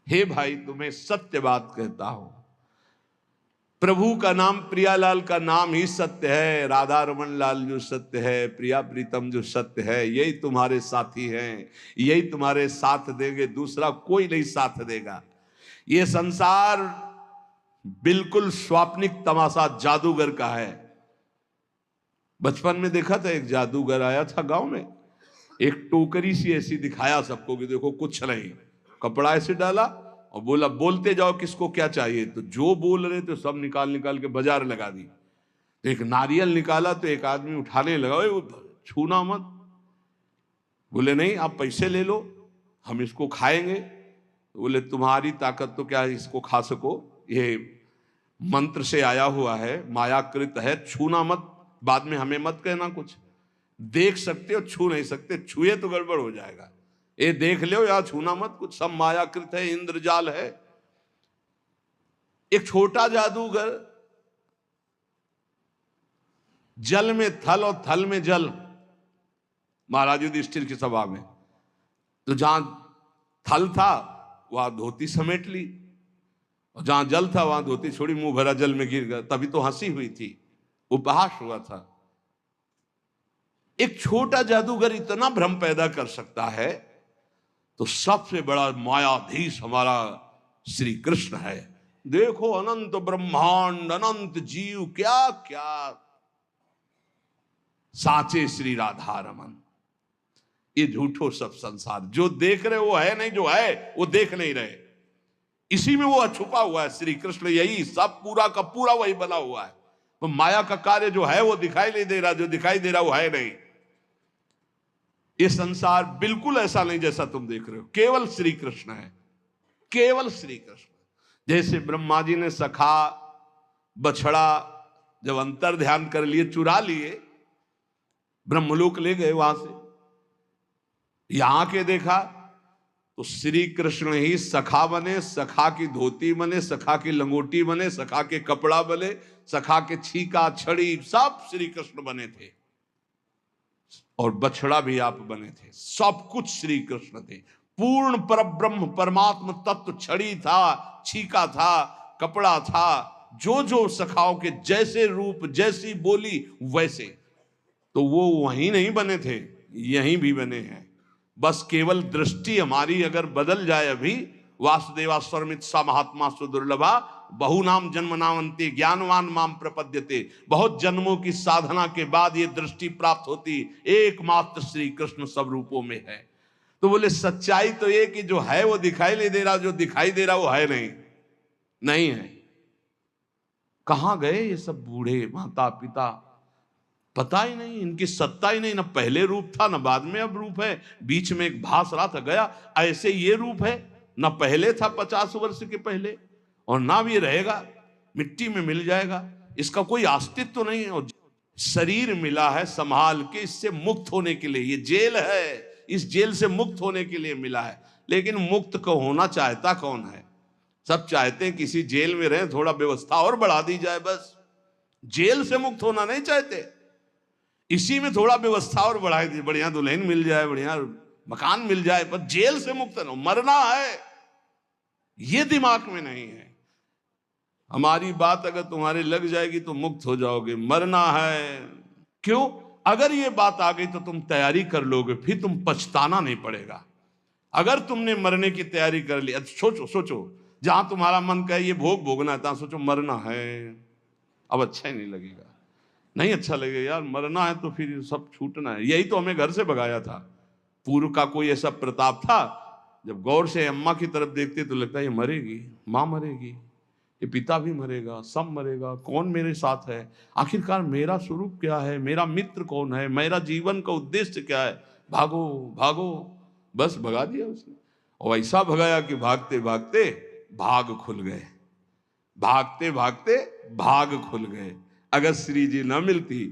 हे भाई तुम्हें सत्य बात कहता हूं, प्रभु का नाम, प्रियालाल का नाम ही सत्य है। राधा रमन लाल जो सत्य है, प्रिया प्रीतम जो सत्य है, यही तुम्हारे साथी हैं, यही तुम्हारे साथ देंगे, दूसरा कोई नहीं साथ देगा। ये संसार बिल्कुल स्वाप्निक तमाशा जादूगर का है। बचपन में देखा था, एक जादूगर आया था गांव में, एक टोकरी सी ऐसी दिखाया सबको कि देखो कुछ नहीं, कपड़ा ऐसे डाला और बोला बोलते जाओ किसको क्या चाहिए। तो जो बोल रहे थे सब निकाल निकाल के बाजार लगा दी। तो एक नारियल निकाला तो एक आदमी उठाने लगा, वो छूना मत। बोले नहीं आप पैसे ले लो, हम इसको खाएंगे। तो बोले तुम्हारी ताकत तो क्या इसको खा सको, ये मंत्र से आया हुआ है, मायाकृत है, छूना मत, बाद में हमें मत कहना कुछ। देख सकते हो, छू नहीं सकते, छुए तो गड़बड़ हो जाएगा। ये देख लो या छूना मत, कुछ सब मायाकृत है, इंद्रजाल है। एक छोटा जादूगर, जल में थल और थल में जल, महाराज युधिष्ठिर की सभा में, तो जहां थल था वहां धोती समेट ली, और जहां जल था वहां धोती छोड़ी, मुंह भरा जल में गिर गया। तभी तो हंसी हुई थी, उपहास हुआ था। एक छोटा जादूगर इतना भ्रम पैदा कर सकता है, तो सबसे बड़ा मायाधीश हमारा श्री कृष्ण है। देखो अनंत ब्रह्मांड, अनंत जीव, क्या क्या साचे श्री राधा रमन। ये झूठो सब संसार, जो देख रहे वो है नहीं, जो है वो देख नहीं रहे। इसी में वो छुपा हुआ है श्री कृष्ण, यही सब पूरा का पूरा वही बना हुआ है। तो माया का कार्य जो है वो दिखाई नहीं दे रहा, जो दिखाई दे रहा वो है नहीं। ये संसार बिल्कुल ऐसा नहीं जैसा तुम देख रहे हो, केवल श्री कृष्ण है, केवल श्री कृष्ण। जैसे ब्रह्मा जी ने सखा बछड़ा जब अंतर ध्यान कर लिए, चुरा लिए, ब्रह्मलोक ले गए, वहां से यहां के देखा तो श्री कृष्ण ही सखा बने, सखा की धोती बने, सखा की लंगोटी बने, सखा के कपड़ा बने, सखा के छीका छड़ी सब श्री कृष्ण बने थे, और बछड़ा भी आप बने थे। सब कुछ श्री कृष्ण थे, पूर्ण परब्रह्म परमात्म तत्व। छड़ी था, छीका था, कपड़ा था, जो जो सखाओं के जैसे रूप, जैसी बोली वैसे, तो वो वहीं नहीं बने थे, यहीं भी बने हैं। बस केवल दृष्टि हमारी अगर बदल जाए अभी, वासुदेवा स्वरमित सा महात्मा सुदुर्लभा बहु नाम जन्म नामंते ज्ञानवान माम प्रपद्यते। बहुत जन्मों की साधना के बाद ये दृष्टि प्राप्त होती, एकमात्र श्री कृष्ण सब रूपों में है। तो बोले सच्चाई तो ये कि जो है वो दिखाई नहीं दे रहा, जो दिखाई दे रहा वो है नहीं, नहीं है। कहां गए ये सब बूढ़े माता पिता, पता ही नहीं, इनकी सत्ता ही नहीं, ना पहले रूप था ना बाद में अब रूप है, बीच में एक भास रहा था गया। ऐसे ये रूप है, ना पहले था 50 वर्ष के पहले, और ना भी रहेगा, मिट्टी में मिल जाएगा, इसका कोई अस्तित्व तो नहीं है। और शरीर मिला है संभाल के, इससे मुक्त होने के लिए, ये जेल है, इस जेल से मुक्त होने के लिए मिला है। लेकिन मुक्त को होना चाहता कौन है? सब चाहते हैं किसी जेल में रहे, थोड़ा व्यवस्था और बढ़ा दी जाए, बस। जेल से मुक्त होना नहीं चाहते, इसी में थोड़ा व्यवस्था और बढ़ाई दी, बढ़िया दुल्हन मिल जाए, बढ़िया मकान मिल जाए, पर जेल से मुक्त न, मरना है, ये दिमाग में नहीं है। हमारी बात अगर तुम्हारे लग जाएगी तो मुक्त हो जाओगे, मरना है। क्यों? अगर ये बात आ गई तो तुम तैयारी कर लोगे, फिर तुम पछताना नहीं पड़ेगा। अगर तुमने मरने की तैयारी कर ली, सोचो सोचो, जहां तुम्हारा मन कहे ये भोग भोगना है, तहां सोचो मरना है, अब अच्छा ही नहीं लगेगा, नहीं अच्छा लगेगा यार, मरना है तो फिर सब छूटना है। यही तो हमें घर से भगाया था। पूर्व का कोई ऐसा प्रताप था, जब गौर से अम्मा की तरफ देखते तो लगता है ये मरेगी, माँ मरेगी, ये पिता भी मरेगा, सब मरेगा, कौन मेरे साथ है, आखिरकार मेरा स्वरूप क्या है, मेरा मित्र कौन है, मेरा जीवन का उद्देश्य क्या है, भागो भागो, बस भगा दिया उसने। और ऐसा भगाया कि भागते भागते भाग खुल गए, भागते भागते भाग खुल गए। अगर श्री जी न मिलती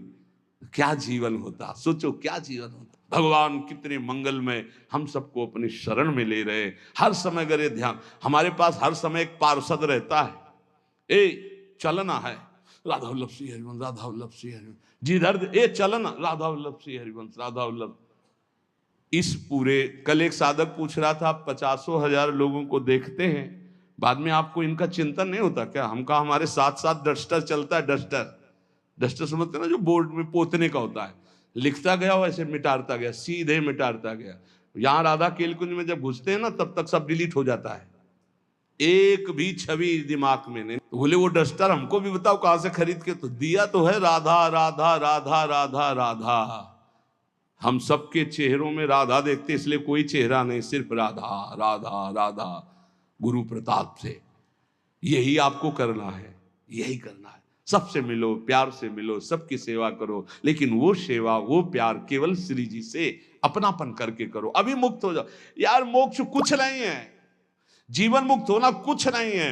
तो क्या जीवन होता, सोचो क्या जीवन होता। भगवान कितने मंगलमय, हम सबको अपनी शरण में ले रहे। हर समय अगर ये ध्यान, हमारे पास हर समय एक पार्षद रहता है, ए चलना है, राधा वल्लभ श्री हरिवंश, राधा वल्लभ श्री हरिवंश, जिधर ए चलना, राधा वल्लभ श्री हरिवंश, राधा वल्लभ। इस पूरे, कल एक साधक पूछ रहा था, आप 50,000 लोगों को देखते हैं, बाद में आपको इनका चिंतन नहीं होता क्या? हम कहा हमारे साथ साथ डस्टर चलता है। डस्टर, डस्टर समझते हैं ना, जो बोर्ड में पोतने का होता है। लिखता गया वैसे मिटाता गया, सीधे मिटाता गया। यहां राधा केलकुंज में जब घुसते हैं ना, तब तक सब डिलीट हो जाता है, एक भी छवि दिमाग में नहीं। तो बोले वो डस्टर हमको भी बताओ कहां से खरीद के? तो दिया तो है राधा राधा राधा राधा राधा। हम सबके चेहरों में राधा देखते, इसलिए कोई चेहरा नहीं, सिर्फ राधा राधा राधा। गुरु प्रताप से यही आपको करना है, यही करना है। सबसे मिलो, प्यार से मिलो, सबकी सेवा करो, लेकिन वो सेवा, वो प्यार केवल श्री जी से अपनापन करके करो। अभी मुक्त हो जाओ यार। मोक्ष कुछ नहीं है, जीवन मुक्त होना कुछ नहीं है।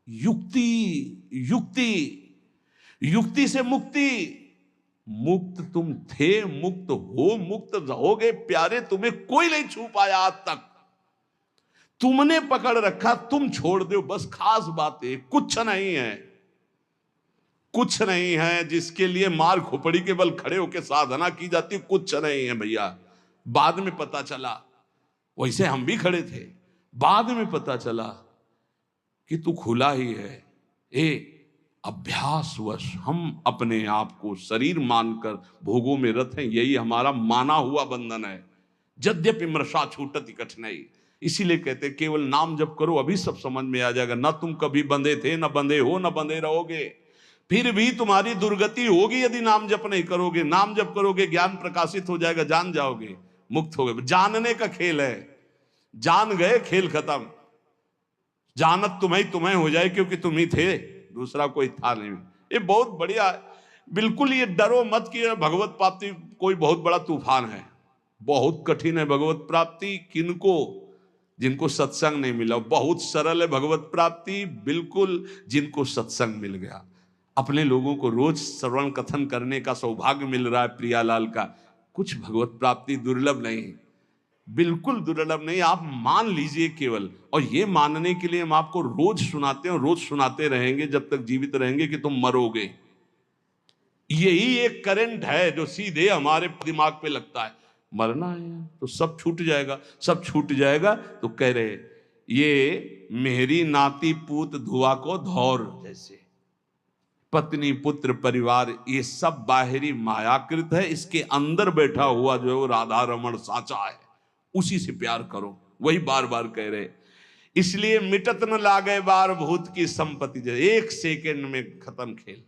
युक्ति, युक्ति, युक्ति से मुक्ति। मुक्त तुम थे, मुक्त हो, मुक्त रहोगे प्यारे। तुम्हें कोई नहीं छू पाया आज तक, तुमने पकड़ रखा, तुम छोड़ दो बस। खास बात है, कुछ नहीं है, कुछ नहीं है जिसके लिए मार खोपड़ी के बल खड़े होकर साधना की जाती, कुछ नहीं है भैया। बाद में पता चला, वैसे हम भी खड़े थे, बाद में पता चला कि तू खुला ही है। अभ्यासवश हम अपने आप को शरीर मानकर भोगों में रत हैं, यही हमारा माना हुआ बंधन है। यद्यपि मृषा छूटति कठिनाई, इसीलिए कहते केवल नाम जप करो, अभी सब समझ में आ जाएगा। न तुम कभी बंधे थे, न बंधे हो, न बंधे रहोगे। फिर भी तुम्हारी दुर्गति होगी यदि नाम जप नहीं करोगे। नाम जप करोगे, ज्ञान प्रकाशित हो जाएगा, जान जाओगे, मुक्त हो गए। जानने का खेल है, जान गए खेल खत्म। जानत तुम्हें हो जाए, क्योंकि तुम ही थे, दूसरा कोई था नहीं। ये बहुत बढ़िया है। बिल्कुल ये डरो मत कि भगवत प्राप्ति कोई बहुत बड़ा तूफान है। बहुत कठिन है भगवत प्राप्ति। किनको? जिनको सत्संग नहीं मिला। बहुत सरल है भगवत प्राप्ति, बिल्कुल जिनको सत्संग मिल गया। अपने लोगों को रोज श्रवण कथन करने का सौभाग्य मिल रहा है प्रियालाल का। कुछ भगवत प्राप्ति दुर्लभ नहीं, बिल्कुल दुर्लभ नहीं। आप मान लीजिए केवल, और ये मानने के लिए हम आपको रोज सुनाते हैं और रोज सुनाते रहेंगे जब तक जीवित रहेंगे कि तुम मरोगे। यही एक करंट है जो सीधे हमारे दिमाग पे लगता है, मरना है तो सब छूट जाएगा, सब छूट जाएगा। तो कह रहे ये मेरी नाती पूत धुआ को धौर जैसे, पत्नी पुत्र परिवार ये सब बाहरी मायाकृत है। इसके अंदर बैठा हुआ जो है वो राधा रमण साचा है, उसी से प्यार करो। वही बार बार कह रहे, इसलिए मिटत न लागे बार भूत की संपत्ति। एक सेकंड में खत्म खेल।